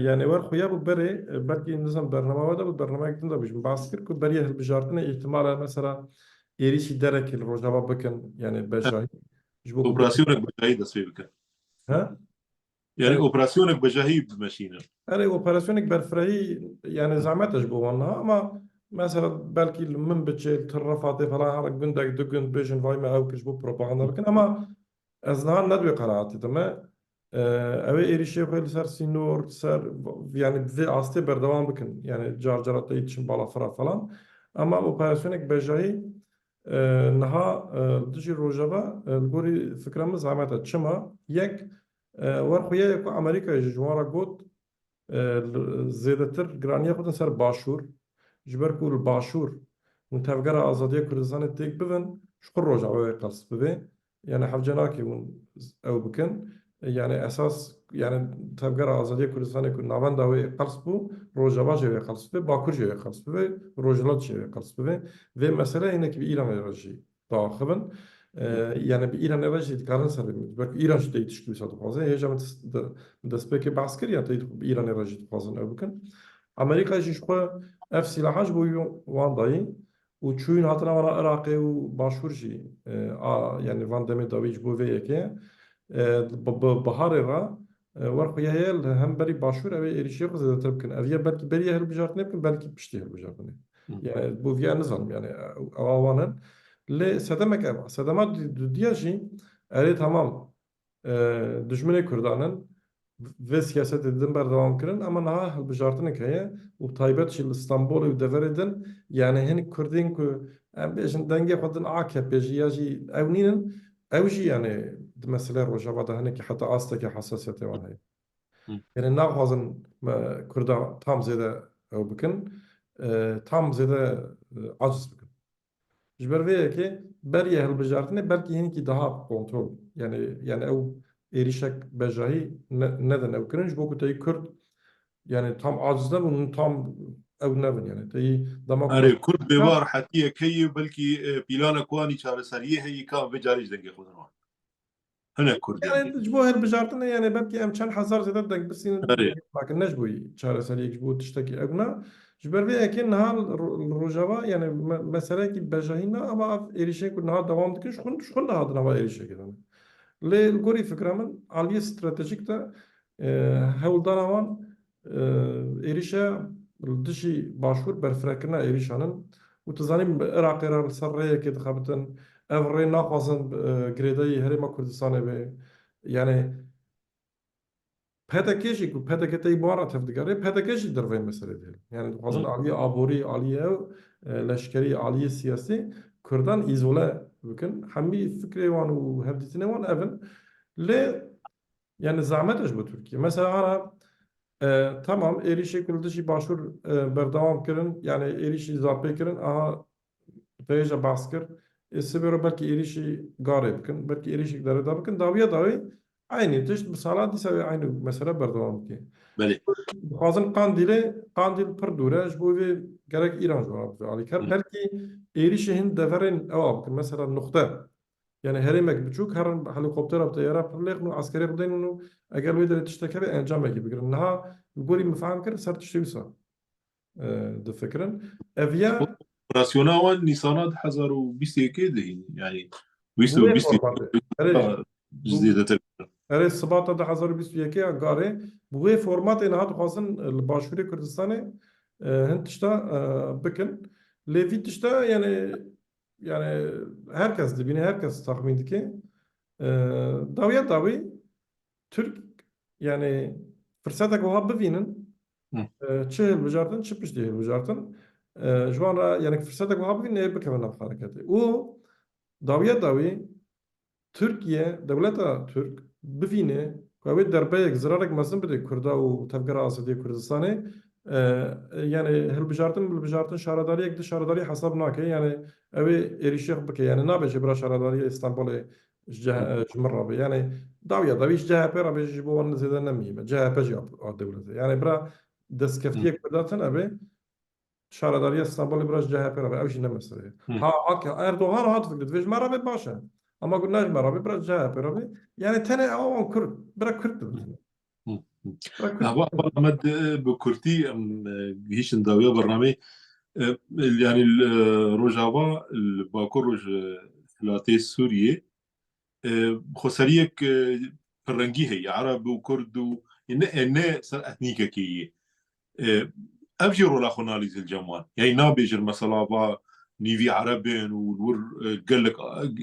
يعني ور خويا بو بري بلكي نظام برنامج هذا بالبرنامج تندا بيش بعسكر كو بريه بجارتنا احتمال مثلا اريشي درك الروجافا بكن يعني بجاي جبوك بري اوپراسیونک بجاهی دست بکن ها يعني اوپراسیونک بجاهی بمشینه أنا اوبراسيونك برفرهي يعني زعمتش بوانها اما مثلا بلكي من بتشيل ترفاتي فلا هرق بندق دقن بيجن فايما او كشبو بروباغندا لكن اما از نهار ندوي قناعتي تمام اوي ايريشي خيل سر سينور سر يعني في عاستي بردوام بكن يعني جار جارات يتشن بالا فرا فلان اما اوبراسيونك بجاي نها دجي روجافا البوري فكرة مزعمتها تشما يك ورخويا يكو امريكا جوارا قوت زیاتر گرانی خودن سر باشور جبر کول باشور من تفکر آزادی کردستان تیک ببین شکر روزا و قصد ببین يعني حفجنا كي او بكن يعني اساس يعني تفكر آزادی کردستان يكون ناوند او قرص بو روجا جوي قرص بي باكور جوي قرص بي روجلات جوي قرص بي ve mesele هناك بإيران يرجي طاخبا يعني بإيران يرجي تقارن سر بك إيران شو تيجي تشكي ساتو فازه هي جامت دسبك بعسكري يعني تيجي بإيران يرجي تفازن او بكن أمريكا يجي شو اف سلاحاش بو وان داي وتشوين هاتنا ورا عراقي وباشور جي يعني فان دمي داويج بو في يكي بهار را ورخو هي هم بري باشور او اريشي خو زاد تربكن افيا بلكي بري هل بجارت نبكن بلكي بشتي هل بجارت يعني بو فيا نظام يعني اوانن لي سدمك ابا سدمات دياجي اري تمام دجمنه كردانن ve siyaset edin berdevam kirin ama naha hilbijartinek heye û taybet jî li İstanbolê û deverê din yani hinek Kurdên ku em bêjin dengê xwe din AKP jî ya jî ew nînin ew jî yani di meselê Rojava de hinekî heta astekî hesasiyetê wan heye yani naxwazin me Kurda tam zêde ew bikin tam zêde aciz bikin جبر وی که بریه هلبجارتنه بلکه هنگی daha kontrol yani ev erişek bejahi neden ev kırınç bu kutayı Kürt yani tam acizde bunun tam ev nevin yani tayı اره demokrasi كرد بوار حتیه کی بلکی پیلان کوانی چاره سریه هی کام به جاریش دنگه خودنوان هنه کردیان دی yani bu هلبجارتنه yani belki em çend hazar zede denk bisinin اره lakin neş bu çareseri bu tişteki evna جبر وی که نه روجاوا yani mesele ki bejahina ama erişek ne devam dikin şkun ne hadına var erişek yani لی الگوری فکر من عالی استراتژیک تا هولدان آوان ایریشه دشی باشور برفرکرنا ایریشانن و تزانیم عراق را سریه که دخابتن افری ناقصن گریدایی هرما کردستانه به یعنی پدکشی کو پدکتی بارا تفدگاره پدکشی در وی مسئله دیل یعنی دوازن عالی آبوری عالیه لشکری عالی سیاسی کردان ایزوله بکن همی فکری وان و هفدیتنه وان اون لی yani zahmet bu Türkiye. Mesela ana tamam erişe kuruluşu başvur berdavam kırın yani erişi zapı kırın aha veja baskır sebero belki erişi gare bakın belki erişi dara da bakın daviye davi aynı işte mesela dise aynı mesela berdavam ki. بله Bazı kandili per dure bu ve gerek İran cevabı ali kar belki erişihin deverin bakın mesela nokta يعني هرمك بتشوك هرن هليكوبتر بطيارة بلغ نو عسكري بدين إنه أجل ويدر تشتكي بأنجام يجي بقول إنها الجوري مفعم كر صار تشتري صار ده فكرا أفيا اپراسیونا وان نیسانات 1021 دهین يعني بوه 2020 فورمات أريج بو جديدة أريج 17 2022 قاري بوه فورمات إن هاد خاصن الباشوري كردستاني هن تشتا بكن ليفي تشتا yani herkes de bini herkes tahmin ki daviye davi Türk yani fırsata kuha bivinin çi hilbijartin çi pişti hilbijartin şu an yani fırsata kuha bivinin ne bikemen hareketi. O daviye davi Türkiye devleta Türk bivine kuvvet derbeyek zirarek mazın bide Kurda u tevgera asadiye Kurdistan'ı yani hilbijartin şaradariye gidi şaradariye hesap nake yani evi erişik bike yani nabece bira şaradariye İstanbul'e جمرة به يعني داوية داويش CHP رابي جيبوا زيادة نميمة CHP جاب الدولة يعني برا دستكفتية كرداتن أبي شاردارية اسطنبول براش CHP رابي أوش نمسرية ها أردوغان هات فكرة فيش مرة بي باشا أما قلناش مرة بي براش CHP رابي يعني تاني أوان كرد برا كرد برا كرد هوا محمد بكرتي هيش نداوية برنامج يعني الروجافا الباكور روج فلاتي سوريا خسريك فرنجي هي عرب وكرد إن سر أثنيكا كي أفجروا لا خناليز الجمال يعني نابجر مثلا با نيفي عربين والور قال لك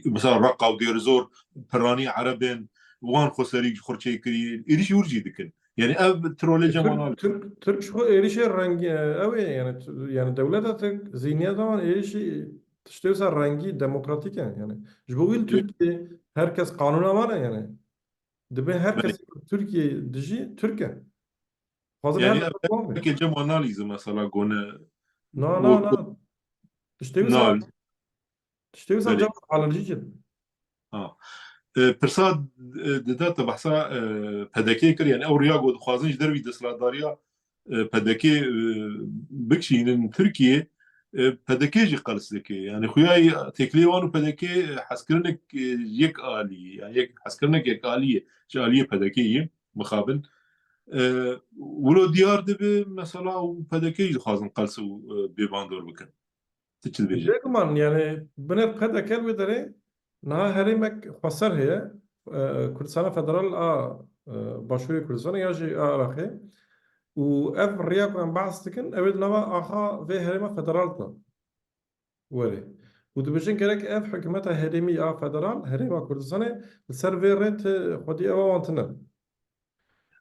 مثلا رقا ودير زور براني عربين وان خسريك خرشي كري إيش يورجي دكن يعني أب ترولي جمال Türk şu erişe rengi evet yani devlet Türk zihniyet ama erişi işte rengi demokratik yani. Bu Türkiye herkes kanuna var yani. Dibe herkes Türkiye dışı Türkiye. Fazla her يعني zaman var mı? أبكي جمال أناليز مثلا قلنا No. نال İşte بلي cevap alerji. آه پرسا داتا بحثا پدکی کر یعنی او ریاگو خوازنج دروی دسلاداریا پدکی بکشینن ترکیه پدکی جی قلس دکی يعني خویای تکلی وانو پدکی حسکرنك یک آلی يعني یک حسکرنك یک آلیه جا آلیه پدکی مخابل ولو ديار دبي مثلا وبدكي خازن قلسو بيباندور بكن تشد بيجي Degman yani bine kada kelbi dere na herimek xwasar heye Kurdistana Federal başvuru Kurdistana ya jî Iraqê û ev riya ku em behs dikin ew ê nava axa vê herêma federal da were û dibêjin gerek ev hikûmeta herêmî a federal herêma Kurdistanê li ser vê rê xwedî ew wan tune yani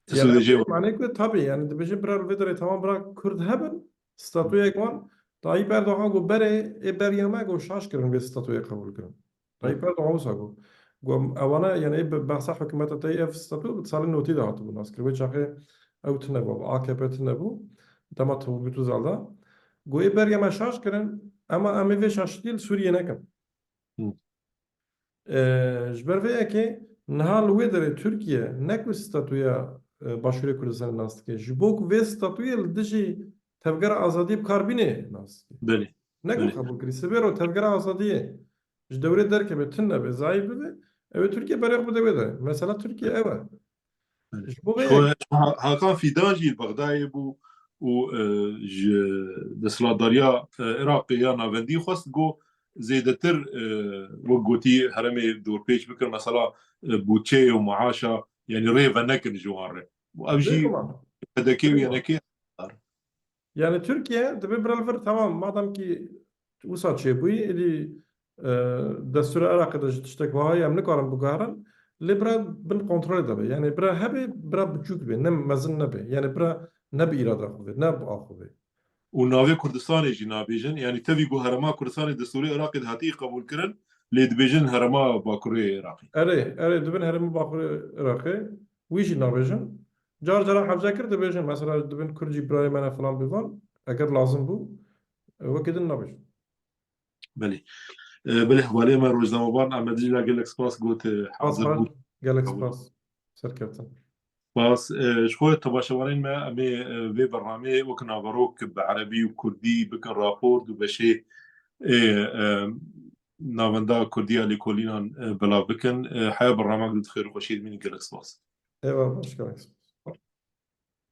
تسود جي معنی که طبیعی یعنی دبیجی برای ویدره تمام برای کرد هبن ستاتوی کمان تایپ اردوغان گو بره ای بریامه گو شاش کرن به ستاتوی قبول کرن تایپ اردوغان وسا گو اوانا یعنی ای بحث حکومت تای اف ستاتو بتسال نوتی ده هاتو ناس کرد چاقه او تنبو AKP تنبو دما تو بیتو زالدا گو ای بریامه شاش کرن اما ام في شاشتي لسوريا نكم مم. جبر في اكي نهار الويدر تركيا نكو ستاتويا باشوري كردستان ناستكي جبوك في ستاتويا لدجي تفجر ازادي بكاربيني ناستكي بله نكو بله قبول كري سبيرو تفجر ازادي جدوري دركه بتنا بزايد بده او تركيا بريق بده بده مثلا تركيا ايوه بله جبو في شو اكي هاكان في دانجي البغدادي بو و ج دسلا داريا عراقي يا نافندي خواست جو زيدتر وقوتي هرمي دور بيش بكر مثلا بوتشي ومعاشا يعني ريفا نكن جوار وابجي زيكم هداكي زيكم ويانكي يعني تركيا دبي برالفر تمام مادام كي وسا تشيبوي اللي دستور العراق دا تشتك وهاي يملك ورم بقارن اللي برا بن كنترول دبي يعني برا هبي برا بتشوك بي نم مزن نبي يعني برا نبي إرادة أخوه نب أخوه وناوي كردستان جينا بيجن يعني تبي جو هرما كردستان دستوري عراقي هاتي قبول كرن ليد بيجن هرما باكوري عراقي أري دبن هرم باخر عراقي ويجي نابجن جار جرا حفظة كرد بيجن مثلا دبن كرجي براي منا فلان بيفان أجر لازم بو وكده نابجن بله بله حوالی ما روزنامه بان احمدی لاگل اکسپرس گوت باس حاضر باس بود جالكس قبول باس سركبتن باس شخوة تباشوارين ما امي في برنامج وكنا بروك بعربي وكردي بكن رابورت وبشي نافندا كردية لكولينا بلا بكن حيا برنامج خير وبشير من جالكس باس ايوه باش جالكس